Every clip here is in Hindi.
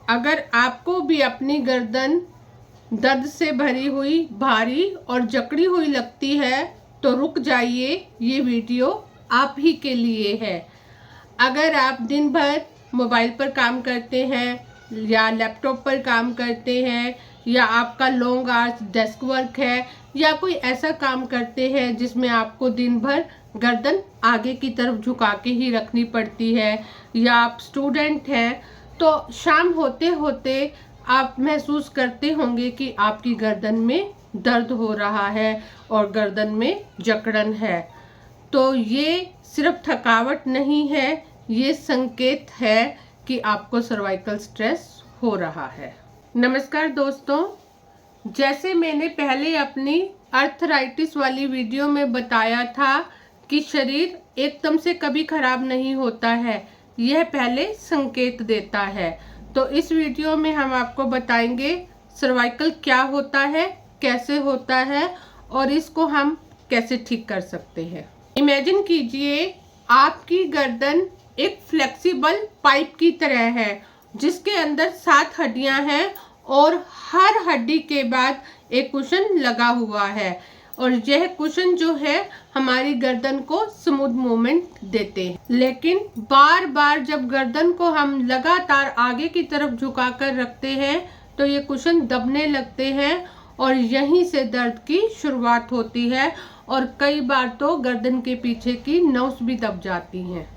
अगर आपको भी अपनी गर्दन दर्द से भरी हुई, भारी और जकड़ी हुई लगती है तो रुक जाइए, ये वीडियो आप ही के लिए है। अगर आप दिन भर मोबाइल पर काम करते हैं या लैपटॉप पर काम करते हैं या आपका लॉन्ग आवर्स डेस्क वर्क है या कोई ऐसा काम करते हैं जिसमें आपको दिन भर गर्दन आगे की तरफ झुका के ही रखनी पड़ती है, या आप स्टूडेंट हैं, तो शाम होते होते आप महसूस करते होंगे कि आपकी गर्दन में दर्द हो रहा है और गर्दन में जकड़न है। तो ये सिर्फ थकावट नहीं है, ये संकेत है कि आपको सर्वाइकल स्ट्रेस हो रहा है। नमस्कार दोस्तों, जैसे मैंने पहले अपनी अर्थराइटिस वाली वीडियो में बताया था कि शरीर एकदम से कभी खराब नहीं होता है, यह पहले संकेत देता है। तो इस वीडियो में हम आपको बताएंगे सर्वाइकल क्या होता है, कैसे होता है और इसको हम कैसे ठीक कर सकते हैं। इमेजिन कीजिए आपकी गर्दन एक फ्लेक्सिबल पाइप की तरह है जिसके अंदर 7 हड्डियां हैं और हर हड्डी के बाद एक कुशन लगा हुआ है, और यह कुशन जो है हमारी गर्दन को स्मूथ मूवमेंट देते हैं। लेकिन बार बार जब गर्दन को हम लगातार आगे की तरफ झुकाकर रखते हैं तो ये कुशन दबने लगते हैं और यहीं से दर्द की शुरुआत होती है, और कई बार तो गर्दन के पीछे की नर्व्स भी दब जाती हैं।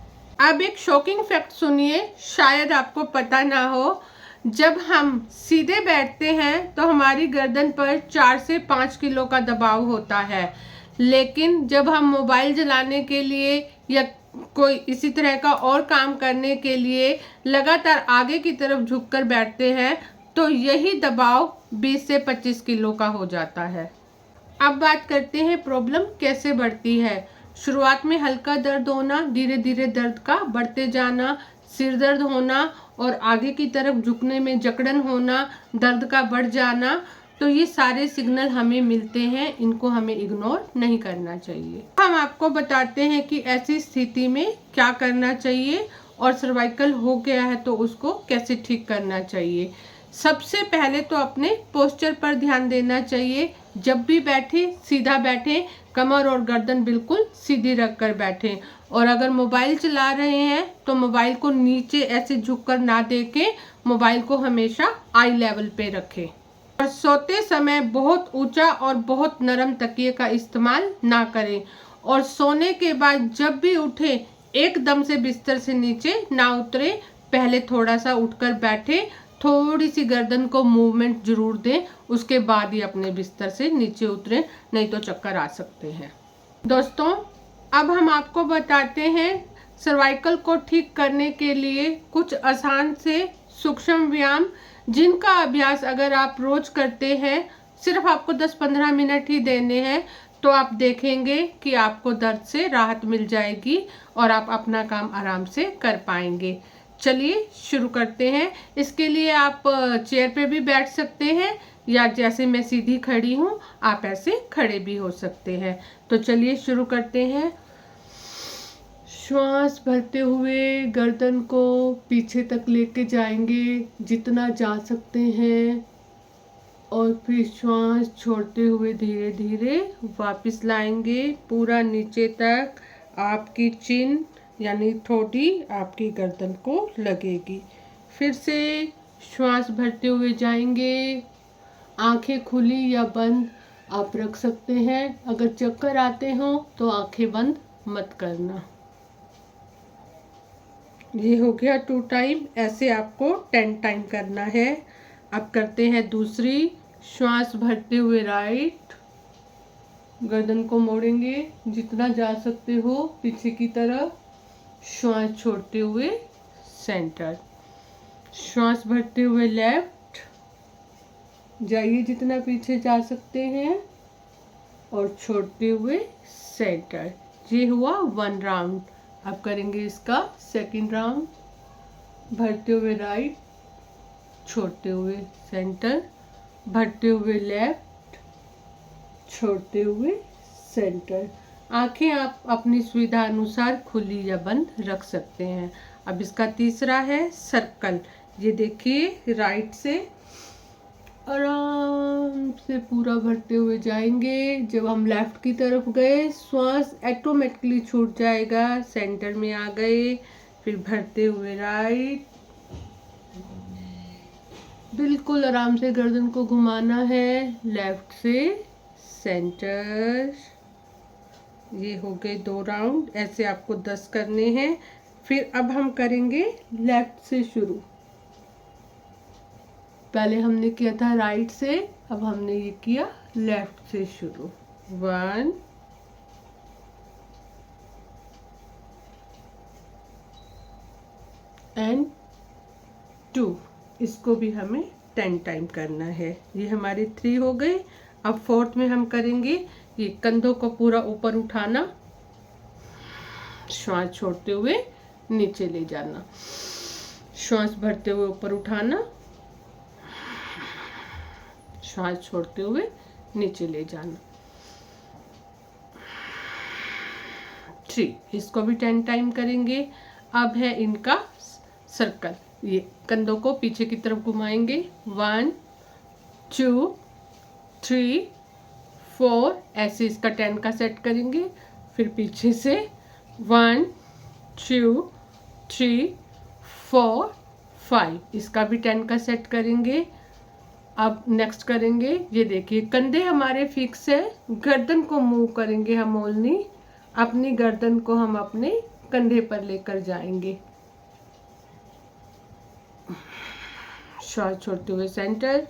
अब एक शॉकिंग फैक्ट सुनिए, शायद आपको पता ना हो। जब हम सीधे बैठते हैं तो हमारी गर्दन पर 4 से 5 किलो का दबाव होता है, लेकिन जब हम मोबाइल चलाने के लिए या कोई इसी तरह का और काम करने के लिए लगातार आगे की तरफ झुककर बैठते हैं तो यही दबाव 20 से 25 किलो का हो जाता है। अब बात करते हैं प्रॉब्लम कैसे बढ़ती है। शुरुआत में हल्का दर्द होना, धीरे धीरे दर्द का बढ़ते जाना, सिर दर्द होना और आगे की तरफ झुकने में जकड़न होना, दर्द का बढ़ जाना, तो ये सारे सिग्नल हमें मिलते हैं, इनको हमें इग्नोर नहीं करना चाहिए। हम आपको बताते हैं कि ऐसी स्थिति में क्या करना चाहिए और सर्वाइकल हो गया है तो उसको कैसे ठीक करना चाहिए। सबसे पहले तो अपने पोस्चर पर ध्यान देना चाहिए। जब भी बैठे सीधा बैठें, कमर और गर्दन बिल्कुल सीधी रखकर बैठें, और अगर मोबाइल चला रहे हैं तो मोबाइल को नीचे ऐसे झुककर ना देखें, मोबाइल को हमेशा आई लेवल पे रखें। और सोते समय बहुत ऊंचा और बहुत नरम तकिए का इस्तेमाल ना करें, और सोने के बाद जब भी उठे एकदम से बिस्तर से नीचे ना उतरे, पहले थोड़ा सा उठकर बैठे, थोड़ी सी गर्दन को मूवमेंट जरूर दें, उसके बाद ही अपने बिस्तर से नीचे उतरें, नहीं तो चक्कर आ सकते हैं। दोस्तों, अब हम आपको बताते हैं सर्वाइकल को ठीक करने के लिए कुछ आसान से सूक्ष्म व्यायाम, जिनका अभ्यास अगर आप रोज करते हैं, सिर्फ आपको 10-15 मिनट ही देने हैं, तो आप देखेंगे कि आपको दर्द से राहत मिल जाएगी और आप अपना काम आराम से कर पाएंगे। चलिए शुरू करते हैं। इसके लिए आप चेयर पे भी बैठ सकते हैं या जैसे मैं सीधी खड़ी हूँ आप ऐसे खड़े भी हो सकते हैं। तो चलिए शुरू करते हैं। श्वास भरते हुए गर्दन को पीछे तक लेके जाएंगे जितना जा सकते हैं, और फिर श्वास छोड़ते हुए धीरे धीरे वापस लाएंगे पूरा नीचे तक। आपकी चिन यानी ठोड़ी आपकी गर्दन को लगेगी। फिर से श्वास भरते हुए जाएंगे। आंखें खुली या बंद आप रख सकते हैं। अगर चक्कर आते हो तो आंखें बंद मत करना। ये हो गया 2 टाइम, ऐसे आपको 10 टाइम करना है। अब करते हैं दूसरी। श्वास भरते हुए राइट, गर्दन को मोड़ेंगे जितना जा सकते हो पीछे की तरफ। श्वास छोड़ते हुए सेंटर। श्वास भरते हुए लेफ्ट, जाइए जितना पीछे जा सकते हैं, और छोड़ते हुए सेंटर। ये हुआ 1 राउंड। अब करेंगे इसका 2nd राउंड। भरते हुए राइट, छोड़ते हुए सेंटर, भरते हुए लेफ्ट, छोड़ते हुए सेंटर। आंखें आप अपनी सुविधा अनुसार खुली या बंद रख सकते हैं। अब इसका तीसरा है सर्कल, ये देखिए राइट से आराम से पूरा भरते हुए जाएंगे। जब हम लेफ्ट की तरफ गए श्वास ऑटोमेटिकली छूट जाएगा, सेंटर में आ गए। फिर भरते हुए राइट, बिल्कुल आराम से गर्दन को घुमाना है लेफ्ट से सेंटर। ये हो गए 2 राउंड, ऐसे आपको 10 करने हैं। फिर अब हम करेंगे लेफ्ट से शुरू। पहले हमने किया था राइट से, अब हमने ये किया लेफ्ट से शुरू। 1 एंड 2, इसको भी हमें 10 टाइम करना है। ये हमारे 3 हो गए। अब 4th में हम करेंगे ये कंधों को पूरा ऊपर उठाना, श्वास छोड़ते हुए नीचे ले जाना, श्वास भरते हुए ऊपर उठाना, श्वास छोड़ते हुए नीचे ले जाना। 3, इसको भी 10 टाइम करेंगे। अब है इनका सर्कल, ये कंधों को पीछे की तरफ घुमाएंगे। 1 2 3 4, ऐसे इसका 10 का सेट करेंगे। फिर पीछे से 1 2 3 4 5, इसका भी 10 का सेट करेंगे। अब नेक्स्ट करेंगे, ये देखिए कंधे हमारे फिक्स है, गर्दन को मूव करेंगे हम ओनली। अपनी गर्दन को हम अपने कंधे पर लेकर जाएंगे। श्वास छोड़ते हुए सेंटर,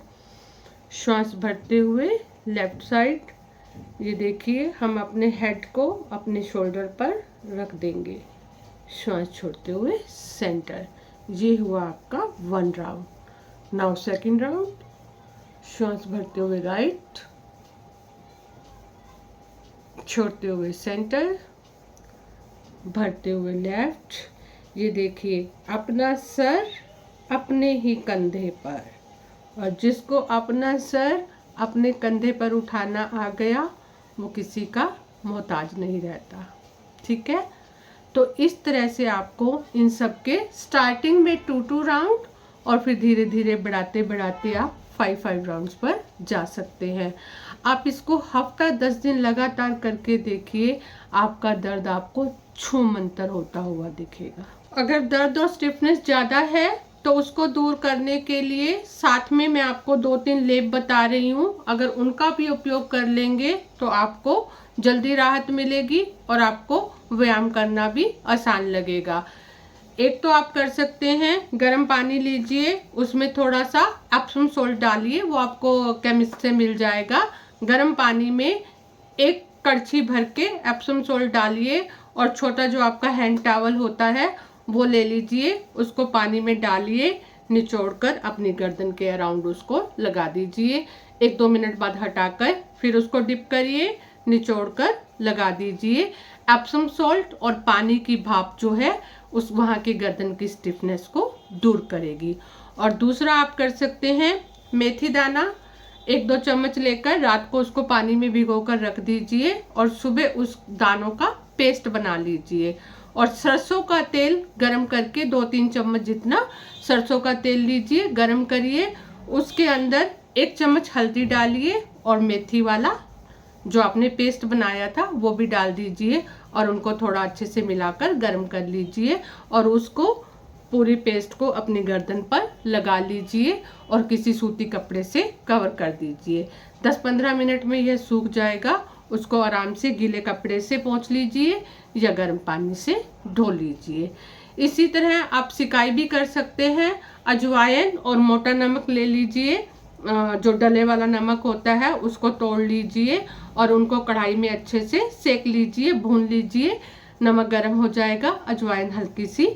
श्वास भरते हुए लेफ्ट साइड। ये देखिए हम अपने हेड को अपने शोल्डर पर रख देंगे, श्वास छोड़ते हुए सेंटर। ये हुआ आपका 1 राउंड। नाउ सेकंड राउंड, श्वास भरते हुए राइट, छोड़ते हुए सेंटर, भरते हुए लेफ्ट। ये देखिए अपना सर अपने ही कंधे पर, और जिसको अपना सर अपने कंधे पर उठाना आ गया वो किसी का मोहताज नहीं रहता। ठीक है, तो इस तरह से आपको इन सब के स्टार्टिंग में 2 राउंड और फिर धीरे धीरे बढ़ाते बढ़ाते आप 5 राउंड्स पर जा सकते हैं। आप इसको हफ्ता 10 दिन लगातार करके देखिए, आपका दर्द आपको छू मंतर होता हुआ दिखेगा। अगर दर्द और स्टिफनेस ज़्यादा है तो उसको दूर करने के लिए साथ में मैं आपको 2-3 लेप बता रही हूँ। अगर उनका भी उपयोग कर लेंगे तो आपको जल्दी राहत मिलेगी और आपको व्यायाम करना भी आसान लगेगा। एक तो आप कर सकते हैं, गर्म पानी लीजिए, उसमें थोड़ा सा एप्सम सॉल्ट डालिए, वो आपको केमिस्ट से मिल जाएगा। गर्म पानी में 1 कड़छी भर के एप्सम सॉल्ट डालिए और छोटा जो आपका हैंड टॉवल होता है वो ले लीजिए, उसको पानी में डालिए, निचोड़कर अपनी गर्दन के अराउंड उसको लगा दीजिए। 1-2 मिनट बाद हटाकर फिर उसको डिप करिए, निचोड़कर लगा दीजिए। एप्सम सॉल्ट और पानी की भाप जो है उस वहाँ की गर्दन की स्टिफनेस को दूर करेगी। और दूसरा आप कर सकते हैं, मेथी दाना 1-2 चम्मच लेकर रात को उसको पानी में भिगोकर रख दीजिए और सुबह उस दानों का पेस्ट बना लीजिए। और सरसों का तेल गरम करके 2-3 चम्मच जितना सरसों का तेल लीजिए, गरम करिए, उसके अंदर 1 चम्मच हल्दी डालिए और मेथी वाला जो आपने पेस्ट बनाया था वो भी डाल दीजिए और उनको थोड़ा अच्छे से मिलाकर गर्म कर लीजिए और उसको पूरी पेस्ट को अपनी गर्दन पर लगा लीजिए और किसी सूती कपड़े से कवर कर दीजिए। 10-15 मिनट में यह सूख जाएगा। उसको आराम से गीले कपड़े से पोंछ लीजिए या गर्म पानी से धो लीजिए। इसी तरह आप सिकाई भी कर सकते हैं। अजवाइन और मोटा नमक ले लीजिए, जो डले वाला नमक होता है उसको तोड़ लीजिए और उनको कढ़ाई में अच्छे से सेक लीजिए, भून लीजिए। नमक गर्म हो जाएगा, अजवाइन हल्की सी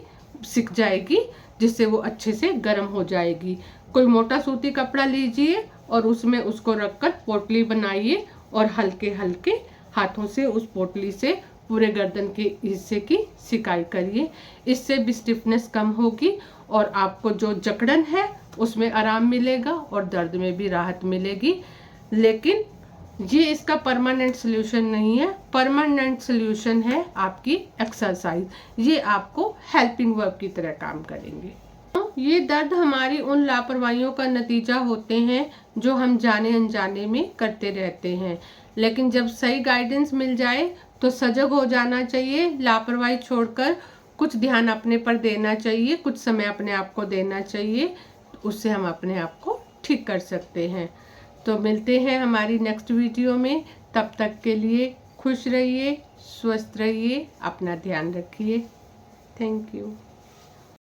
सिक जाएगी जिससे वो अच्छे से गर्म हो जाएगी। कोई मोटा सूती कपड़ा लीजिए और उसमें उसको रखकर पोटली बनाइए और हल्के हल्के हाथों से उस पोटली से पूरे गर्दन के हिस्से की सिकाई करिए। इससे भी स्टिफनेस कम होगी और आपको जो जकड़न है उसमें आराम मिलेगा और दर्द में भी राहत मिलेगी। लेकिन ये इसका परमानेंट सोल्यूशन नहीं है। परमानेंट सोल्यूशन है आपकी एक्सरसाइज। ये आपको हेल्पिंग वर्क की तरह काम करेंगे। ये दर्द हमारी उन लापरवाहियों का नतीजा होते हैं जो हम जाने अनजाने में करते रहते हैं। लेकिन जब सही गाइडेंस मिल जाए तो सजग हो जाना चाहिए, लापरवाही छोड़कर कुछ ध्यान अपने पर देना चाहिए, कुछ समय अपने आप को देना चाहिए। उससे हम अपने आप को ठीक कर सकते हैं। तो मिलते हैं हमारी नेक्स्ट वीडियो में। तब तक के लिए खुश रहिए, स्वस्थ रहिए, अपना ध्यान रखिए। Thank you.